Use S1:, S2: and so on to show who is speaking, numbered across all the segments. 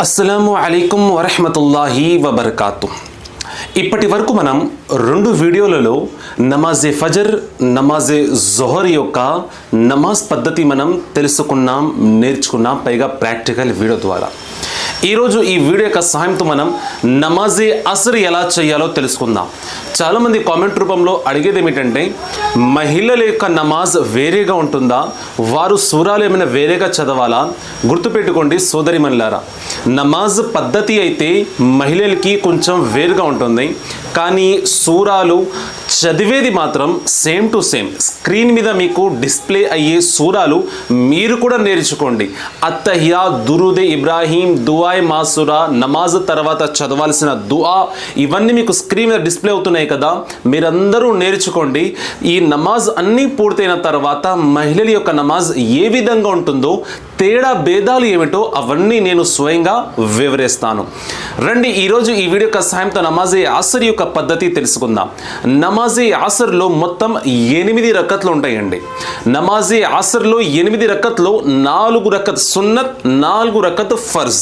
S1: అస్సలాము అలైకుం వరహ్మతుల్లాహి వబర్కాతు. ఇప్పటి వరకు మనం 2 వీడియోలలో నమాజే ఫజర్, నమాజే జోహర్ యొక్క నమాజ్ పద్ధతి మనం తెలుసుకున్నాం, నేర్చుకున్నాం, పైగా ప్రాక్టికల్ వీడియో ద్వారా. ఈరోజు ఈ వీడియో యొక్క సహాయంతో మనం నమాజే అసర్ ఎలా చేయాలో తెలుసుకుందాం. చాలామంది కామెంట్ రూపంలో అడిగేది ఏమిటంటే, మహిళల యొక్క నమాజ్ వేరేగా ఉంటుందా, వారు సూరాలు ఏమైనా వేరేగా చదవాలా? గుర్తుపెట్టుకోండి సోదరిమణులారా, నమాజ్ పద్ధతి అయితే మహిళలకి కొంచెం వేరుగా ఉంటుంది, కానీ సూరాలు చదివేది మాత్రం సేమ్ టు సేమ్. స్క్రీన్ మీద మీకు డిస్ప్లే అయ్యే సూరాలు మీరు కూడా నేర్చుకోండి. అత్తహియా, దురూదే ఇబ్రాహీం, దుఆయ్ మాసురా, నమాజ్ తర్వాత చదవాల్సిన దుఆ, ఇవన్నీ మీకు స్క్రీన్ మీద డిస్ప్లే అవుతున్నాయి కదా, మీరందరూ నేర్చుకోండి. ఈ నమాజ్ అన్నీ పూర్తయిన తర్వాత మహిళల యొక్క నమాజ్ ఏ విధంగా ఉంటుందో, తేడా భేదాలు ఏమిటో అవన్నీ నేను స్వయంగా వివరిస్తాను. రండి, ఈరోజు ఈ వీడియో యొక్క సహాయంతో నమాజే ఆసర్ యొక్క పద్ధతి తెలుసుకుందాం. నమాజే ఆసర్లో మొత్తం 8 రకత్లు ఉంటాయండి. నమాజే ఆసర్లో 8 రకత్లో 4 రకత్ సున్నత్, 4 రకత్ ఫర్జ్.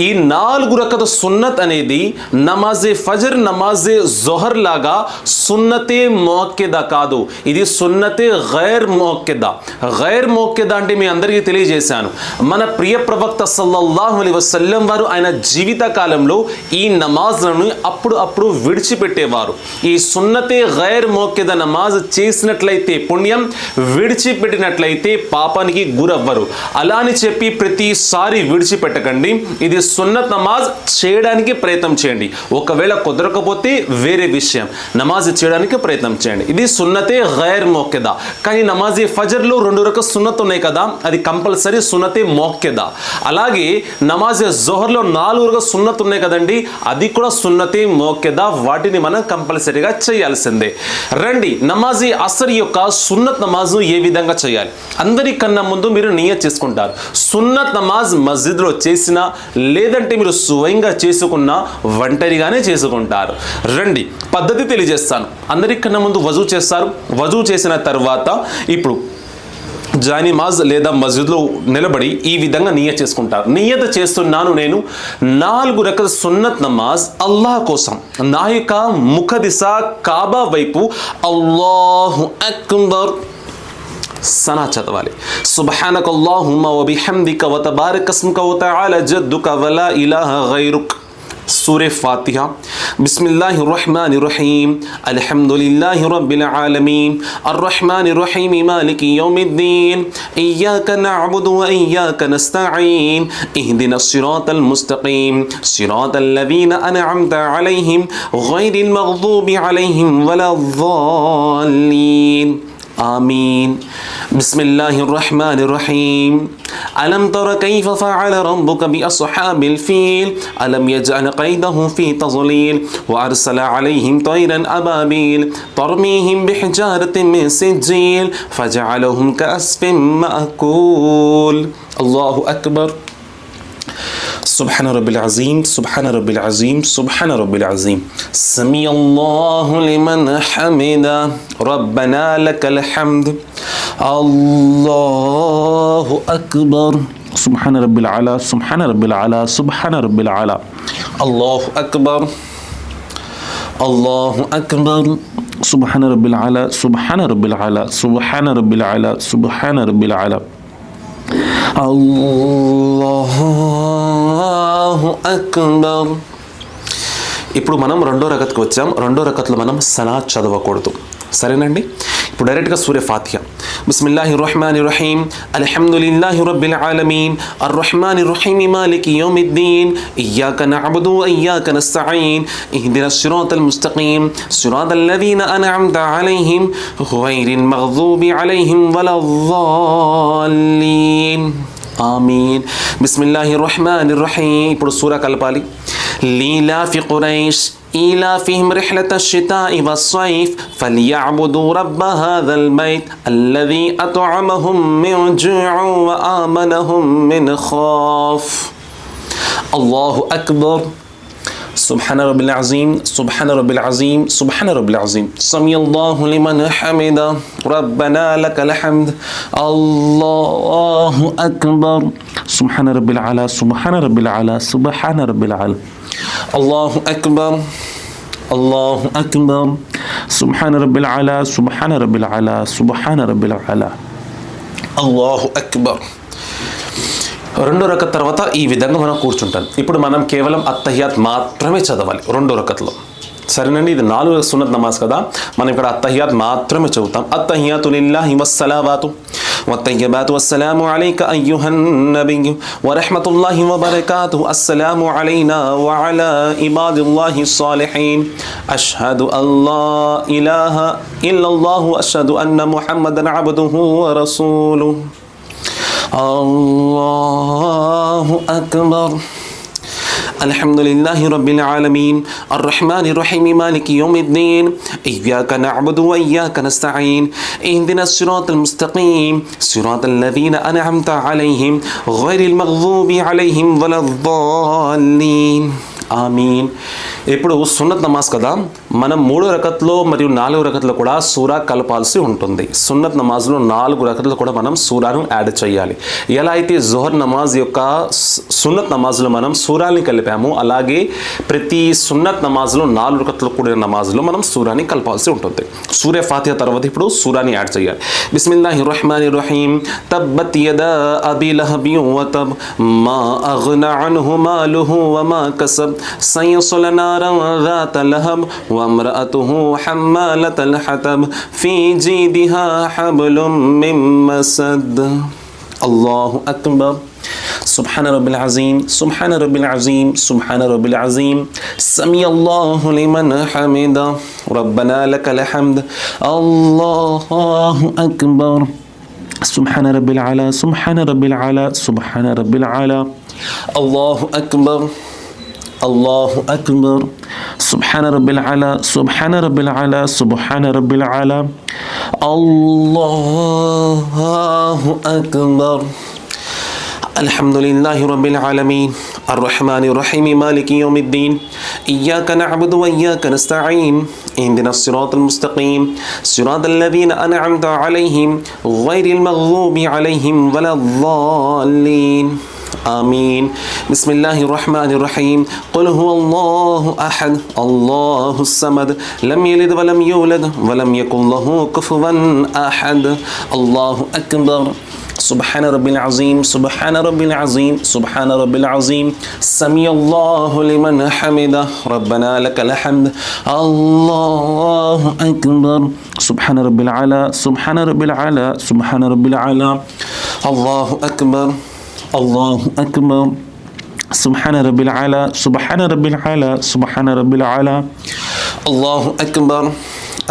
S1: ఈ 4 రకత్ సున్నత్ అనేది నమాజే ఫజర్, నమాజే జోహర్ లాగా సున్నతే ముఅక్కెదా కాదు, ఇది సున్నతే గైర్ ముఅక్కెదా. గైర్ ముఅక్కెదా అంటే మీ అందరికీ తెలియజేశాను. మన ప్రియ ప్రవక్త సల్లల్లాహు అలైహి వసల్లం వారు ఆయన జీవిత కాలంలో ఈ నమాజ్లను అప్పుడు విడిచిపెట్టేవారు. ఈ సున్నతే గైర్ ముఅక్కెదా నమాజ్ చేసినట్లయితే పుణ్యం, విడిచిపెట్టినట్లయితే పాపానికి గురవ్వరు. అలా అని చెప్పి ప్రతిసారి విడిచిపెట్టకండి. ఇది సున్నత్ నమాజ్ చేయడానికి ప్రయత్నం చేయండి. ఒకవేళ కుదరకపోతే వేరే విషయం, నమాజ్ చేయడానికి ప్రయత్నం చేయండి. ఇది సున్నతే గైర్ ముఅక్కెదా. కానీ నమాజ్ ఫజర్లో 2 రకాల సున్నత్ ఉన్నాయి కదా, అది కంపల్సరీ సున్నతే ముఅక్కెదా. అలాగే నమాజ్ జోహర్లో 4 రకాల సున్నత్ ఉన్నాయి కదండి, అది కూడా సున్నతే ముఅక్కెదా. వాటిని మనం కంపల్సరీగా చేయాల్సిందే. రండి, నమాజీ అసర్ యొక్క సున్నత్ నమాజ్ ఏ విధంగా చేయాలి. అందరికన్నా ముందు మీరు నియత్ చేసుకుంటారు. సున్నత్ నమాజ్ మస్జిద్లో చేసినా, లేదంటే మీరు స్వయంగా చేసుకున్నా, ఒంటరిగానే చేసుకుంటారు. రండి, పద్ధతి తెలియజేస్తాను. అందరికన్నా ముందు వజూ చేస్తారు. వజూ చేసిన తర్వాత ఇప్పుడు జానిమాజ్ లేదా మస్జిద్లో నిలబడి ఈ విధంగా నియత్ చేసుకుంటారు. నియత్ చేస్తున్నాను నేను 4 రకాల సున్నత్ నమాజ్ అల్లాహ్ కోసం. నా యొక్క ముఖ దిశ కాబా వైపు అల్లాహు అక్బర్ సనా చదవాలి. సుబ్హానకల్లాహుమ్మ వ బిహమ్దిక వ తబారక ఇస్ముక వ తఆలా జద్దుక వ లా ఇలాహా గైరుక్. सूरे फातिहा. बिस्मिल्लाहिर्रहमानिर्रहीम. अल्हम्दुलिल्लाहि रब्बिल आलमीन. अर्रहमानिर्रहीम. मालिकि यौमिद्दीन. इय्याका नअबुदु व इय्याका नस्तईन. इहदिनस सिरातल मुस्तकीम. सिरातल लज़ीना अनअमता अलैहिम गैरिल मग़दूबि अलैहिम वलद्दाल्लीन. आमीन. बिस्मिल्लाहिर्रहमानिर्रहीम. अलम तर कैफ फ़अल रब्बुक बिअस्हाबिल फ़ील. अलम यजअल कैदहु फ़ी तज़लील. व अरसल अलैहिम तयरन अबाबील तरमीहिम बिहिजारतिन मिन सिज्जील फजअलहुम कअस्फिन मअकूल. अल्लाहु अकबर. सुब्हान रब्बिल अज़ीम, सुब्हान रब्बिल अज़ीम, सुब्हान रब्बिल अज़ीम. समी अल्लाहु लिमन हमिदा. रब्बना लकल हम्द. अल्लाहु अकबर. सुब्हान रब्बिल आला, सुब्हान रब्बिल आला, सुब्हान रब्बिल आला. अल्लाहु अकबर, अल्लाहु अकबर. सुब्हान रब्बिल आला, सुब्हान रब्बिल आला, सुब्हान रब्बिल आला, सुब्हान रब्बिल आला. అల్లాహు అక్బర్. ఇప్పుడు మనం 2వ రకత్కి వచ్చాం. 2వ రకత్లో మనం సలాత్ చదవకూడదు, సరేనండి. ఇప్పుడు డైరెక్ట్గా సూరే ఫాతిహా. బిస్మిల్లాహిర్రహమానిర్రహీం. అల్హమ్దులిల్లాహి రబ్బిల్ ఆలమీన్. అర్రహమానిర్రహీం. మాలికి యౌమిద్దీన్. ఇయ్యాక నఅబుదు వ ఇయ్యాక నస్తഈన్. ఇహ్దినస్ సిరాతల్ ముస్తఖీం. సిరాతల్ లజీనా అన్అమ్త అలైహిం గైరిల్ మగ్దూబి అలైహిం వలద్దాల్లీన్. ఆమీన్. బిస్మిల్లాహిర్రహమానిర్రహీం. ఇప్పుడు సూరా కలపాలి. లీలాఫి ఖురైష్ إيلافهم رحلة الشتاء والصيف فليعبدوا رب هذا البيت الذي أطعمهم من جوع وآمنهم من خوف. الله أكبر. సుబ్హాన రబ్బిల్ అజీమ్, సుబ్హాన రబ్బిల్ అజీమ్, సుబ్హాన రబ్బిల్ అజీమ్. సమీఅల్లాహు లిమన్ హమిద, రబ్బనా లకల్ హమ్ద్, అల్లాహు అక్బర్. సుబ్హాన రబ్బిల్ అలా, సుబ్హాన రబ్బిల్ అలా, సుబ్హాన రబ్బిల్ అలా. అల్లాహు అక్బర్, అల్లాహు అక్బర్. సుబ్హాన రబ్బిల్ అలా, సుబ్హాన రబ్బిల్ అలా, సుబ్హాన రబ్బిల్ అలా. అల్లాహు అక్బర్. రెండో రకత్ తర్వాత ఈ విధంగా మనం కూర్చుంటాం. ఇప్పుడు మనం కేవలం అత్తహియాత్ మాత్రమే చదవాలి రెండో రకత్లో. సరేనండి, ఇది 4 సున్నత్ నమాజ్ కదా, మనం ఇక్కడ అత్తహియాత్ మాత్రమే చదువుతాం. అత్తహియాతు లిల్లాహి వస్సలావాతు వత్తయ్యబాతు వస్సలాము అలైక అయ్యుహన్ నబియ్యు వరహ్మతుల్లాహి వబరకాతుహు అస్సలాము అలైనా వఅలా ఇబాదిల్లాహి స్సాలిహీన్ అష్హదు అల్లా ఇలాహ ఇల్లల్లాహు అష్హదు అన్న ముహమ్మదన్ అబ్దుహు వరసూలుహు. అల్లాహు అక్బర్. అల్హమ్దులిల్లాహి రబ్బిల్ ఆలమీన్ అర్రహ్మానిర్ రహీం మాలికి యౌమిద్దీన్ ఇయ్యాక నఅబుదు వ ఇయ్యాక నస్తഈన్ ఇహ్దినస్ సిరాతల్ ముస్తఖీం సిరాతల్ లదీన అన్అమ్త అలైహిం గైరిల్ మగ్దూబి అలైహిం వలద్దాలీన్. ఆమీన్. ఇప్పుడు సున్నత్ నమాజ్ కదా, మనం 3 రకత్లో మరియు 4 రకత్లో కూడా సూరా కలపాల్సి ఉంటుంది. సున్నత్ నమాజ్లో 4 రకత్లో కూడా మనం సూరాను యాడ్ చేయాలి. ఎలా అయితే జోహర్ నమాజ్ యొక్క సున్నత్ నమాజ్లో మనం సూరాల్ని కలిపాము, అలాగే ప్రతి సున్నత్ నమాజ్లో 4 రకత్లో కూడిన నమాజ్లో మనం సూరాని కలపాల్సి ఉంటుంది. సూరే ఫాతిహా తర్వాత ఇప్పుడు సూరాని యాడ్ చేయాలి. బిస్మిల్లాహిర్ రహ్మానిర్ రహీం. తబ్బత్ యదా అబీ లహబి వ తబ్ మా అగ్నా అన్హు మాలుహు వ మా కసబ్ సయస్లా నారన్ ذات لهب وامرأته حمالة الحطب في جيدها حبل من مسد. الله أكبر. سبحان رب العظيم، سبحان رب العظيم، سبحان رب العظيم. سمي الله لمن حمده، ربنا لك الحمد. الله أكبر. سبحان رب العلا، سبحان رب العلا، سبحان رب العلا. الله أكبر، الله أكبر. سبحان رب العلا، سبحان رب العلا، سبحان رب العلا. الله أكبر. الحمد لله رب العالمين الرحمن الرحيم مالك يوم الدين إياك نعبد وإياك نستعين اهدنا الصراط المستقيم صراط الذين أنعمت عليهم غير المغضوب عليهم ولا الضالين. آمين. بسم الله الرحمن الرحيم. قل هو الله أحد الله الصمد لم يلد ولم يولد ولم يكن له كفوا أحد. الله أكبر. سبحان رب العظيم، سبحان رب العظيم، سبحان رب العظيم. سمي الله لمن حمده، ربنا لك الحمد. الله أكبر. سبحان رب العلا، سبحان رب العلا، سبحان رب العلا. الله أكبر، الله أكبر. سبحان رب العلا، سبحان رب العلا، سبحان رب العلا. الله أكبر.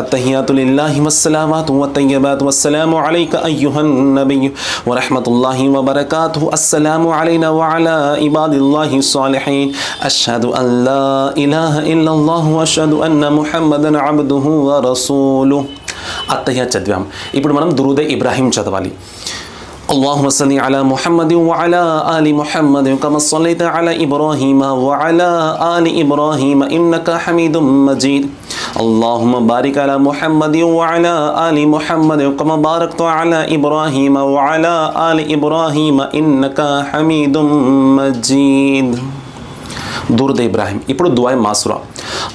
S1: التحيات لله والسلامات والطيبات والسلام عليك أيها النبي ورحمة الله وبركاته السلام علينا وعلى عباد الله الصالحين أشهد أن لا إله إلا الله وأشهد أن محمدا عبده ورسوله. التحيات చదివాం. ఇప్పుడు మనం దురూద్ ఇబ్రాహీం చదవాలి. اللهم صل على محمد وعلى آل محمد كما صليت على إبراهيم وعلى آل إبراهيم إنك حميد مجيد. اللهم بارك على محمد وعلى آل محمد كما باركت على إبراهيم وعلى آل إبراهيم إنك حميد مجيد. దురూద్ ఇబ్రాహీం. ఇప్పుడు దుఆ మాసురా.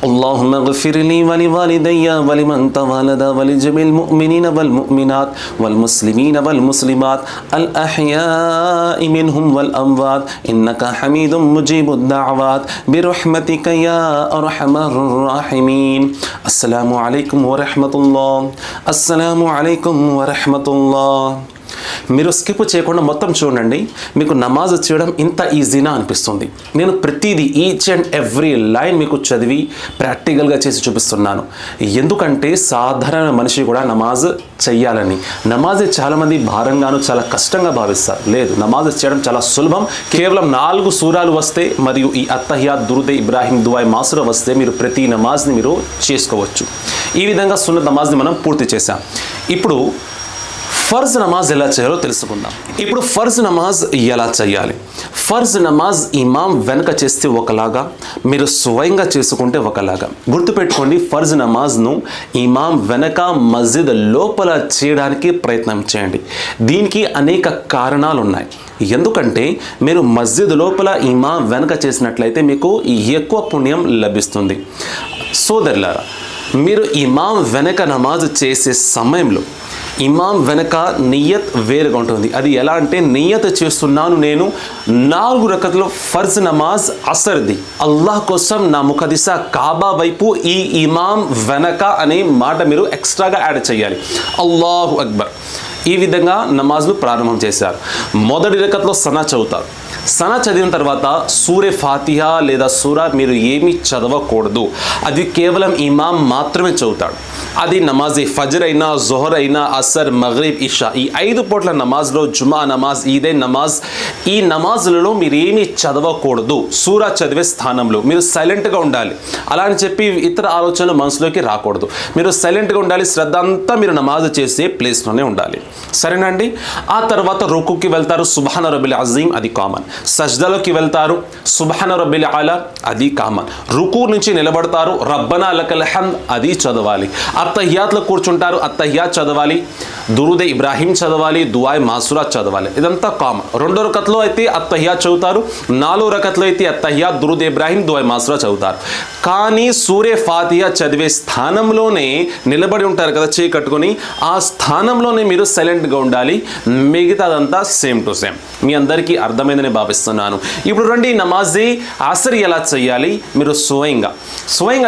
S1: اللهم اغفر لي ولوالدي ولمن تولد ولجميع المؤمنين والمؤمنات والمسلمين والمسلمات الأحياء منهم والأموات إنك حميد مجيب الدعوات برحمتك يا أرحم الراحمين. السلام عليكم ورحمة الله. السلام عليكم ورحمة الله. మీరు స్కిప్ చేయకుండా మొత్తం చూడండి. మీకు నమాజ్ చేయడం ఇంత ఈజీనా అనిపిస్తుంది. నేను ప్రతిదీ ఈచ్ అండ్ ఎవ్రీ లైన్ మీకు చదివి ప్రాక్టికల్గా చేసి చూపిస్తున్నాను. ఎందుకంటే సాధారణ మనిషి కూడా నమాజ్ చెయ్యాలని, నమాజ్ చాలామంది భారంగాను చాలా కష్టంగా భావిస్తారు. లేదు, నమాజ్ చేయడం చాలా సులభం. కేవలం 4 సూరాలు వస్తే మరియు ఈ అత్తహియాత్ దురూద్ ఇబ్రాహీం దుఆ మాసురా వస్తే మీరు ప్రతి నమాజ్ని మీరు చేసుకోవచ్చు. ఈ విధంగా సున్నత్ నమాజ్ని మనం పూర్తి చేశాం. ఇప్పుడు ఫర్జ్ నమాజ్ ఎలా చేయాలో తెలుసుకుందాం. ఇప్పుడు ఫర్జ్ నమాజ్ ఎలా చేయాలి? ఫర్జ్ నమాజ్ ఇమాం వెనక చేస్తే ఒకలాగా, మీరు స్వయంగా చేసుకుంటే ఒకలాగా. గుర్తుపెట్టుకోండి, ఫర్జ్ నమాజ్ను ఇమాం వెనక మస్జిద్ లోపల చేయడానికి ప్రయత్నం చేయండి. దీనికి అనేక కారణాలు ఉన్నాయి. ఎందుకంటే మీరు మస్జిద్ లోపల ఇమాం వెనక చేసినట్లయితే మీకు ఎక్కువ పుణ్యం లభిస్తుంది. సోదరులారా, మీరు ఇమాం వెనక నమాజ్ చేసే సమయంలో ఇమాం వెనక నియత్ వేరుగా ఉంటుంది. అది ఎలా అంటే, నియత్ చేస్తున్నాను నేను 4 రకతులు ఫర్జ్ నమాజ్ అసర్ది, అల్లాహ్ కోసం నా ముఖదిశ కాబా వైపు ఈ ఇమాం వెనక అనే మాట మీరు ఎక్స్ట్రాగా యాడ్ చేయాలి. అల్లాహు అక్బర్. ఈ విధంగా నమాజ్ను ప్రారంభం చేశారు. మొదటి రకత్లో సనా చదువుతారు. సనా చదివిన తర్వాత సూరే ఫాతిహా లేదా సూరా మీరు ఏమీ చదవకూడదు. అది కేవలం ఇమాం మాత్రమే చదువుతాడు. అది నమాజే ఫజర్ అయినా, జొహర్ అయినా, అసర్, మగ్రిబ్, ఇషా, ఈ 5 పూట్ల నమాజ్లో, జుమా నమాజ్, ఈదే నమాజ్, ఈ నమాజులలో మీరు ఏమీ చదవకూడదు. సూరా చదివే స్థానంలో మీరు సైలెంట్గా ఉండాలి. అలా అని చెప్పి ఇతర ఆలోచనలు మనసులోకి రాకూడదు. మీరు సైలెంట్గా ఉండాలి. శ్రద్ధ అంతా మీరు నమాజ్ చేసే ప్లేస్లోనే ఉండాలి. సరేనండి. ఆ తర్వాత రుకుకి వెళ్తారు, సుబ్హాన రబ్బిల్ అజీం, అది కామన్. సజ్దాలోకి వెళ్తారు, సుబ్హాన రబ్బిల్ ఆలా, అది కామన్. రుకు నుంచి నిలబడతారు, రబ్బనా లకల్ హమ్ద్, అది చదవాలి. అత్తహియాత్లో కూర్చుంటారు, అత్తహియాత్ చదవాలి, దురూద్ ఇబ్రాహీం చదవాలి, దుఆ మాసురా చదవాలి. ఇదంతా కామన్. 2 రకత్లో అయితే అత్తహియాత్ చదువుతారు, 4 రకత్లో అయితే అత్తహియాత్, దురూద్ ఇబ్రాహీం, దుఆ మాసురా చదువుతారు. కానీ సూరే ఫాతిహా చదివే స్థానంలోనే నిలబడి ఉంటారు కదా చేయి కట్టుకొని, ఆ స్థానంలోనే మీరు సైలెంట్గా ఉండాలి. మిగతాదంతా సేమ్ టు సేమ్. మీ అందరికీ అర్థమైందని భావిస్తున్నాను. ఇప్పుడు రండి, నమాజే అసర్ ఎలా చేయాలి మీరు స్వయంగా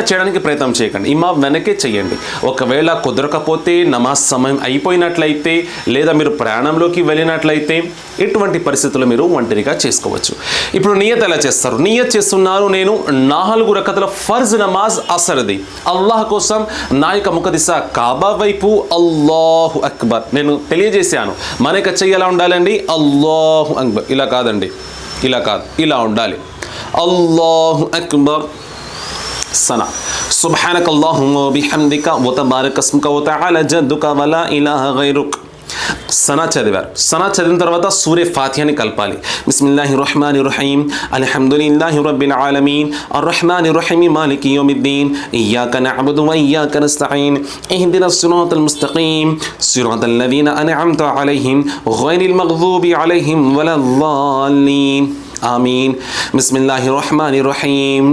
S1: చేయడానికి ప్రయత్నం చేయకండి. ఇమాం వెనకే చేయండి. ఒకవేళ కుదరకపోతే, నమాజ్ సమయం అయిపోయినట్లయితే, లేదా మీరు ప్రయాణంలోకి వెళ్ళినట్లయితే, ఇటువంటి పరిస్థితులు మీరు ఒంటరిగా చేసుకోవచ్చు. ఇప్పుడు నియత్ ఎలా చేస్తారు? నియత్ చేస్తున్నారు, నేను 4 రకతుల ఫర్జ్ నమాజ్ అసర్ది, అల్లాహ్ కోసం నా యొక్క ముఖదిశ కాబా వైపు, అల్లాహు అక్బర్ నేను తెలియజేశాను. మన యొక్క చెయ్యి ఎలా ఉండాలండి? అల్లాహు అక్బర్. ఇలా కాదండి, ఇలా కాదు, ఇలా ఉండాలి. అల్లాహు అక్బర్. సనా సుబ్హానక అల్లాహుమ్మ వబిహమ్దిక వతబారక ఇస్ముక వతఆలా జద్దుక వలా ఇలాహ గైరుక్. సనా చదివారు. సనా చదివిన తర్వాత సూరే ఫాతిహాని కలపాలి. బిస్మిల్లాహిర్ రహ్మానిర్ రహీం, అల్హమ్దులిల్లాహి రబ్బిల్ ఆలమీన్, అర్రహ్మానిర్ రహీం, మాలికి యౌమిద్దీన్, ఇయ్యాక నఅబుదు వ ఇయ్యాక నస్తഈన్, ఇహ్దినస్ సిరాతల్ ముస్తఖీం, సిరాతల్ లదీన అన్అమ్త అలైహిం, గైరిల్ మగ్దూబి అలైహిం వలద్దాల్లీన్. آمين. بسم الله الرحمن الرحيم.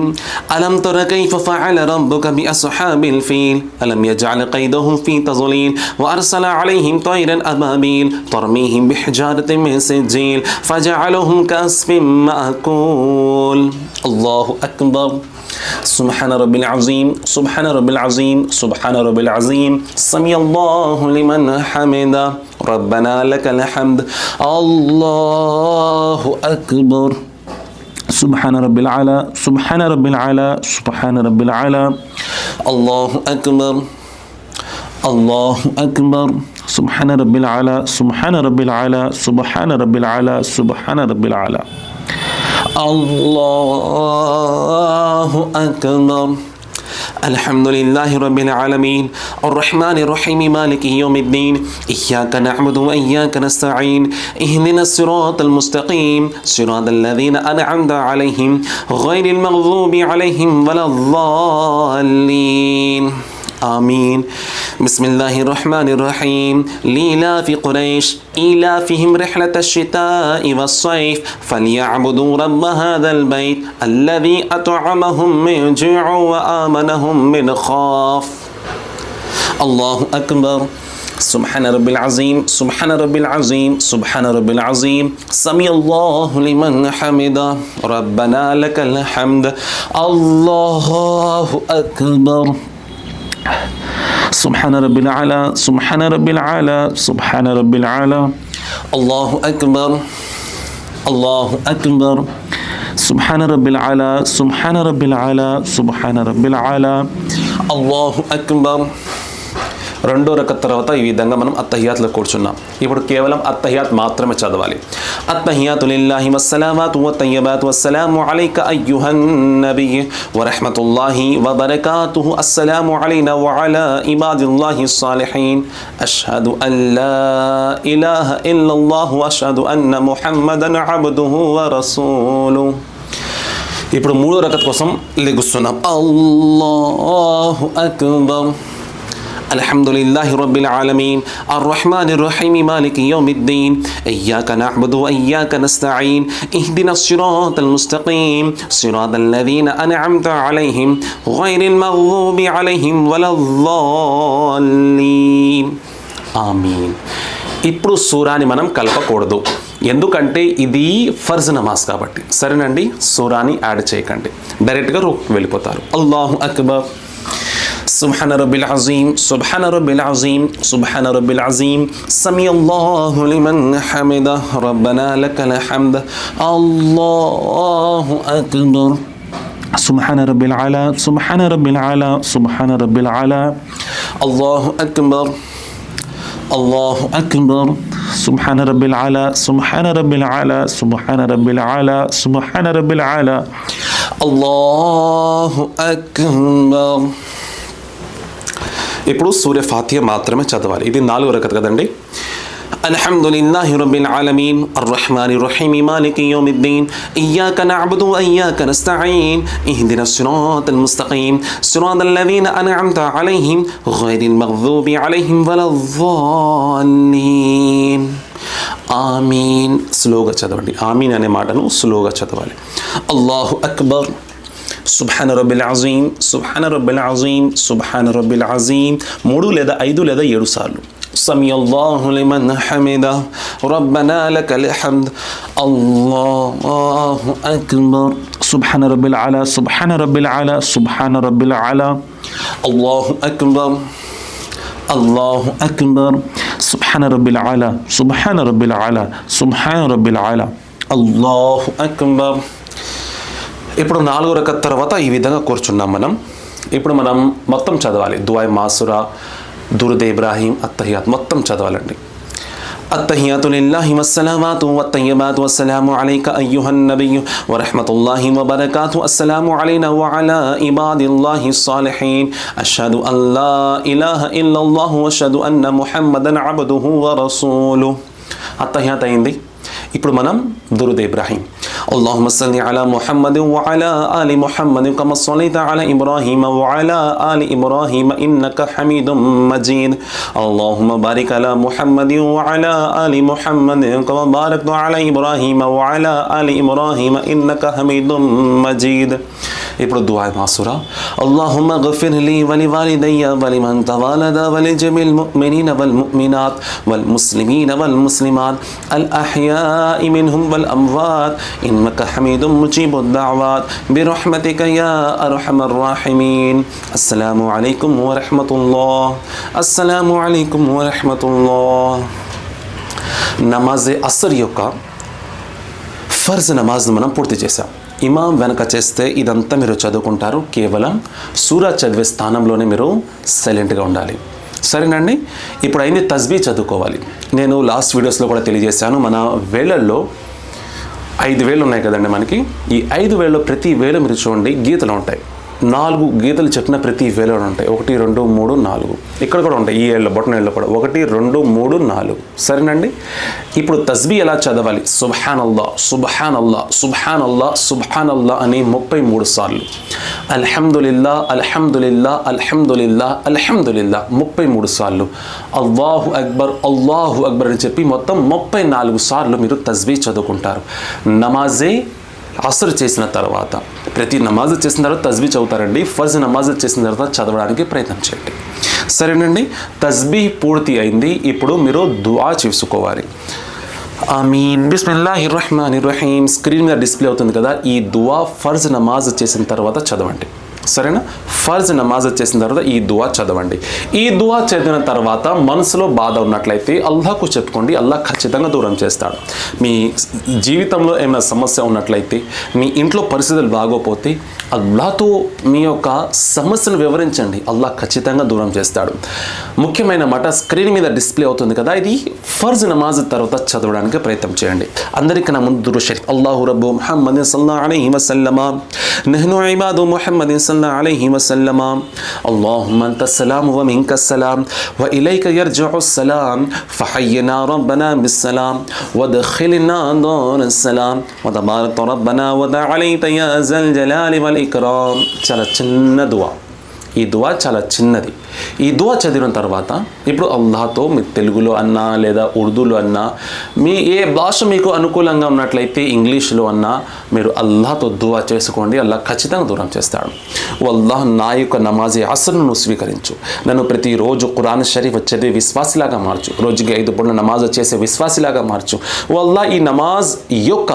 S1: ألم تر كيف فعل ربك بأصحاب الفيل ألم يجعل قيدهم في تضليل وأرسل عليهم طيرا أبابيل ترميهم بحجارة من سجيل فجعلهم كعصف مأكول. الله أكبر. سبحان رب العظيم، سبحان رب العظيم، سبحان رب العظيم، سمع الله لمن حمده، ربنا لك الحمد، الله أكبر. سبحان رب العلا، سبحان رب العلا، سبحان رب العلا، الله أكبر، الله أكبر. سبحان رب العلا، سبحان رب العلا، سبحان رب العلا، سبحان رب العلا. الله أكبر. الحمد لله رب العالمين، الرحمن الرحيم، مالك يوم الدين، إياك نعبد وإياك نستعين، اهدنا الصراط المستقيم، صراط الذين أنعمت عليهم غير المغضوب عليهم ولا الضالين. آمين. بسم الله الرحمن الرحيم. لإلاف قريش إيلافهم رحلة الشتاء والصيف فليعبدوا رب هذا البيت الذي أطعمهم من جوع وآمنهم من خوف. الله أكبر. سبحان رب العظيم، سبحان رب العظيم، سبحان رب العظيم، سمع الله لمن حمده، ربنا لك الحمد، الله أكبر. سبحان رب العلا، سبحان رب العلا، سبحان رب العلا، الله أكبر، الله أكبر. سبحان رب العلا، سبحان رب العلا، سبحان رب العلا، الله أكبر، రెండో రకత్ తర్వాత ఈ విధంగా మనం అత్తహియాత్లో కూర్చున్నాం. ఇప్పుడు కేవలం అత్తహియాత్ మాత్రమే చదవాలి. అత్తహియాతు లిల్లాహి వస్సలావాతు వత్తయ్యబాతు వస్సలాము అలైక అయ్యుహన్ నబియ్య వరహ్మతుల్లాహి వబరకాతుహు అస్సలాము అలైనా వఅలా ఇబాదిల్లాహి స్సాలిహీన్ అష్హదు అల్లా ఇలాహ ఇల్లల్లాహు అష్హదు అన్న ముహమ్మదన్ అబ్దుహు వరసూలుహు. ఇప్పుడు మూడో రకత్ కోసం లెగుస్తున్నాం. అల్లాహు అక్బర్. అల్హమ్దులిల్లాహి రబ్బిల్ ఆలమీన్ అర్రహ్మానిర్ రహీమ్ మాలికి యౌమిద్దీన్ ఇయ్యాక నఅబుదు వఇయ్యాక నస్తഈన్ ఇహ్దినస్ సిరాతల్ ముస్తఖీమ్ సిరాతల్ లదీన అన్అమ్త అలైహిం గైరిల్ మగ్దూబి అలైహిం వలద్దాలీన్. ఆమీన్. ఇప్పుడు సూరాని మనం కలపకూడదు, ఎందుకంటే ఇది ఫర్జ్ నమాజ్ కాబట్టి. సరేనండి, సూరాని యాడ్ చేయకండి, డైరెక్ట్గా రూక్కి వెళ్ళిపోతారు. అల్లాహు అక్బర్. సుబ్హాన రబ్బిల్ అజీమ్ సుబ్హాన రబ్బిల్ అజీమ్ సుబ్హాన రబ్బిల్ అజీమ్ సమీఅల్లాహు లిమన్ హమిదహ రబ్బనా లకల్ హమ్ద్. అల్లాహు అక్బర్. సుబ్హాన రబ్బిల్ అలా సుబ్హాన రబ్బిల్ అలా సుబ్హాన రబ్బిల్ అలా. అల్లాహు అక్బర్. అల్లాహు అక్బర్. సుబ్హాన రబ్బిల్ అలా సుబ్హాన రబ్బిల్ అలా సుబ్హాన రబ్బిల్ అలా సుబ్హాన రబ్బిల్ అలా. అల్లాహు అక్బర్. ఇప్పుడు సూర్య ఫాతిహా మాత్రమే చదవాలి. ఇది 4వ రకత్ కదండి. అల్హమ్దులిల్లాహి రబ్బిల్ ఆలమీన్ అర్రహ్మానిర్ రహీమ్ మాలికి యౌమిద్దీన్ ఇయ్యాక నఅబుదు వఇయ్యాక నస్తഈన్ ఇహ్దినస్ సిరాతల్ ముస్తఖీమ్ సిరాతల్ లదీన అన్అమ్త అలైహిం గైరిల్ మగ్దూబి అలైహిం వలద్దాలీన్. ఆమీన్. స్లోగా చదవండి. ఆమీన్ అనే మాటను స్లోగా చదవాలి. అల్లాహు అక్బర్. సుబ్హాన రబ్బిల్ అజీమ్ సుబ్హాన రబ్బిల్ అజీమ్ సుబ్హాన రబ్బిల్ అజీమ్ 3 లేదా 5 లేదా 7 సార్లు. సమీఅల్లాహు లిమన్ హమిదహ రబ్బనా లకల్ హమ్ద్. అల్లాహు అక్బర్. సుబ్హాన రబ్బిల్ అలా సుబ్హాన రబ్బిల్ అలా సుబ్హాన రబ్బిల్ అలా. అల్లాహు అక్బర్. అల్లాహు అక్బర్. సుబ్హాన రబ్బిల్ అలా సుబ్హాన రబ్బిల్ అలా సుబ్హాన రబ్బిల్ అలా. అల్లాహు అక్బర్. ఇప్పుడు 4వ రకత్ తర్వాత ఈ విధంగా కూర్చున్నాం మనం. ఇప్పుడు మనం మొత్తం చదవాలి. దుఆ మాసురా, దురూద్ ఇబ్రాహీం, అత్తహియాత్ మొత్తం చదవాలండి. అత్తహియాతు లిల్లాహి వస్సలావాతు వత్తయ్యబాతు వస్సలాము అలైక అయ్యుహన్ నబియ్య వరహ్మతుల్లాహి వబరకాతుహు అస్సలాము అలైనా వఅలా ఇబాదిల్లాహి స్సాలిహీన్ అష్హదు అల్లా ఇలాహ ఇల్లల్లాహు వఅష్హదు అన్న ముహమ్మదన్ అబ్దుహు వరసూలుహు. అత్తహియాత్ అయింది. ఇప్పుడు మనం దురూద్ ఇబ్రాహీం. اللهم صل على محمد وعلى آل محمد كما صليت على إبراهيم وعلى آل إبراهيم إنك حميد مجيد. اللهم بارك على محمد وعلى آل محمد كما باركت على إبراهيم وعلى آل إبراهيم إنك حميد مجيد. ఇప్పుడు దుఆ మాసురా. اللهم اغفر لي ولوالدي ولمن تولد ولجميع المؤمنين والمؤمنات والمسلمين والمسلمات الأحياء منهم والأموات إنك حميد مجيب الدعوات برحمتك يا أرحم الراحمين. السلام عليكم ورحمة الله. السلام عليكم ورحمة الله. నమాజ్ అస్ర్ యొక్క ఫర్జ్ నమాజ్ను మనం పూర్తి చేసాం. ఇమాం వెనక చేస్తే ఇదంతా మీరు చదువుకుంటారు. కేవలం సూరా చదివే స్థానంలోనే మీరు సైలెంట్గా ఉండాలి. సరేనండి. ఇప్పుడు అయింది తస్బీ చదువుకోవాలి. నేను లాస్ట్ వీడియోస్లో కూడా తెలియజేశాను. మన వేళల్లో 5 వేళ్ళు ఉన్నాయి కదండి మనకి. ఈ 5 వేళ్ళలో ప్రతి వేలు మీరు చూడండి గీతలు ఉంటాయి. 4 గీతలు చెప్పిన ప్రతి వేలో ఉంటాయి. 1 2 3 4 ఇక్కడ కూడా ఉంటాయి. ఈ ఏళ్ళ బొట్టన ఏళ్ళలో కూడా 1 2 3 4. సరేనండి. ఇప్పుడు తస్బీ ఎలా చదవాలి? సుబ్హానల్లా సుబ్హానల్లా సుబ్హానల్లా సుబ్హానల్లా అని 33 సార్లు. అల్హమ్దులిల్లా అల్హమ్దులిల్లా అల్హమ్దులిల్లా అల్హమ్దులిల్లా 33 సార్లు. అల్లాహు అక్బర్ అల్లాహు అక్బర్ అని చెప్పి మొత్తం 34 సార్లు మీరు తస్బీ చదువుకుంటారు. నమాజే అస్ర్ చేసిన తర్వాత, ప్రతి నమాజ్ చేసిన తర్వాత తస్బీ చదువుతారండి. ఫర్జ్ నమాజ్ చేసిన తర్వాత చదవడానికి ప్రయత్నం చేయండి. సరేనండి. తస్బీ పూర్తి అయింది. ఇప్పుడు మీరు దుఆ చేసుకోవాలి. ఆమీన్. బిస్మిల్లాహిర్ రహ్మానిర్ రహీం. స్క్రీన్ మీద డిస్ప్లే అవుతుంది కదా. ఈ దుఆ ఫర్జ్ నమాజ్ చేసిన తర్వాత చదవండి. సరేనా? ఫర్జ్ నమాజ్ చేసిన తర్వాత ఈ దువా చదవండి. ఈ దువా చదివిన తర్వాత మనసులో బాధ ఉన్నట్లయితే అల్లాహకు చెప్పుకోండి, అల్లాహ్ ఖచ్చితంగా దూరం చేస్తాడు. మీ జీవితంలో ఏమైనా సమస్య ఉన్నట్లయితే, మీ ఇంట్లో పరిస్థితులు బాగోపోతే అల్లాహ్తో మీ యొక్క సమస్యను వివరించండి, అల్లాహ్ ఖచ్చితంగా దూరం చేస్తాడు. ముఖ్యమైన మాట స్క్రీన్ మీద డిస్ప్లే అవుతుంది కదా, ఇది ఫర్జ్ నమాజ్ తర్వాత చదవడానికి ప్రయత్నం చేయండి. అందరికీ నా ముందు దురూద్ షరీఫ్. అల్లాహు రబ్బు ముహమ్మద్ సల్లల్లాహు అలైహి వసల్లమ నహ్ను ఇబాదు ముహమ్మద్ సల్లల్లాహు అలైహి వసల్లమ అల్లాహుమ్మ అంతస్ సలాం వ మిన్కస్ సలాం వ ఇలైక యర్జిఉస్ సలాం ఫహయ్యినా రబ్బనా బిస్సలాం వద్ఖిల్నా దారస్ సలాం వ తబారక రబ్బనా వ తఅలైత యా జల్ జలాలి వల్ ఇక్రామ్. చాలా చిన్న దువా. ఈ దువా చాలా చిన్నది. ఈ దువా చదివిన తర్వాత ఇప్పుడు అల్లాహ్తో మీ తెలుగులో అన్నా లేదా ఉర్దూలో అన్నా, మీ ఏ భాష మీకు అనుకూలంగా ఉన్నట్లయితే ఇంగ్లీష్లో అన్నా మీరు అల్లాహ్తో దువా చేసుకోండి, అల్లాహ్ ఖచ్చితంగా దూరం చేస్తాడు. అల్లాహ్ నా యొక్క నమాజే అసలును స్వీకరించు, నన్ను ప్రతిరోజు ఖురాన్ షరీఫ్ చదివే విశ్వాసిలాగా మార్చు, రోజుకి 5 పూటల నమాజ్ చేసే విశ్వాసిలాగా మార్చు. అల్లాహ్ ఈ నమాజ్ యొక్క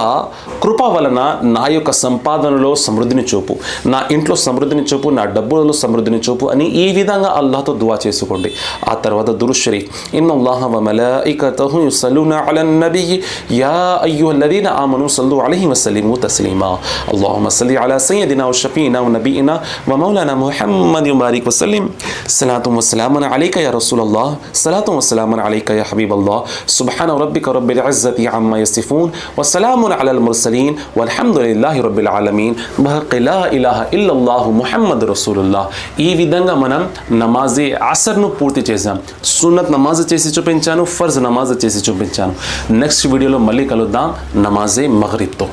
S1: కృప వలన నా యొక్క సంపాదనలో సమృద్ధిని చూపు, నా ఇంట్లో సమృద్ధిని చూపు, నా డబ్బులలో సమృద్ధిని చూపు అని ఈ విధంగా అల్లాహ్తో దువా చేసుకోండి. ఆ తర్వాత దురూద్ షరీఫ్. ఇన్నల్లాహ వ మలాయికతహు యుసల్లూన అలన్ నబియ్యి యా అయ్యుహల్లదీన ఆమనూ సల్లు అలైహి వసల్లిము తస్లీమా అల్లాహుమ్మ సల్లి అలా సయ్యిదినా వ షఫీనా వ నబీనా వ మౌలానా ముహమ్మద్ బారిక్ వసల్లిం సలాతు వ సలామున్ అలైక యా రసూలల్లాహ్ సలాతు వ సలామున్ అలైక యా హబీబల్లాహ్ సుబ్హాన రబ్బిక రబ్బిల్ ఇజ్జతి అమ్మా యసిఫూన్ వ సలామున్ అలల్ ముర్సలీన్ వల్హమ్దులిల్లాహి రబ్బిల్ ఆలమీన్ బహక్ లా ఇలాహ ఇల్లల్లాహు ముహమ్మద్ రసూలుల్లాహ్. ఈ విధంగా మనం నమాజే అసర్ను పూర్తి చేశాం. సున్నత్ నమాజ్ చేసి చూపించాను, ఫర్జ్ నమాజ్ చేసి చూపించాను. నెక్స్ట్ వీడియోలో మళ్ళీ కలుద్దాం నమాజే మగ్రిబ్తో.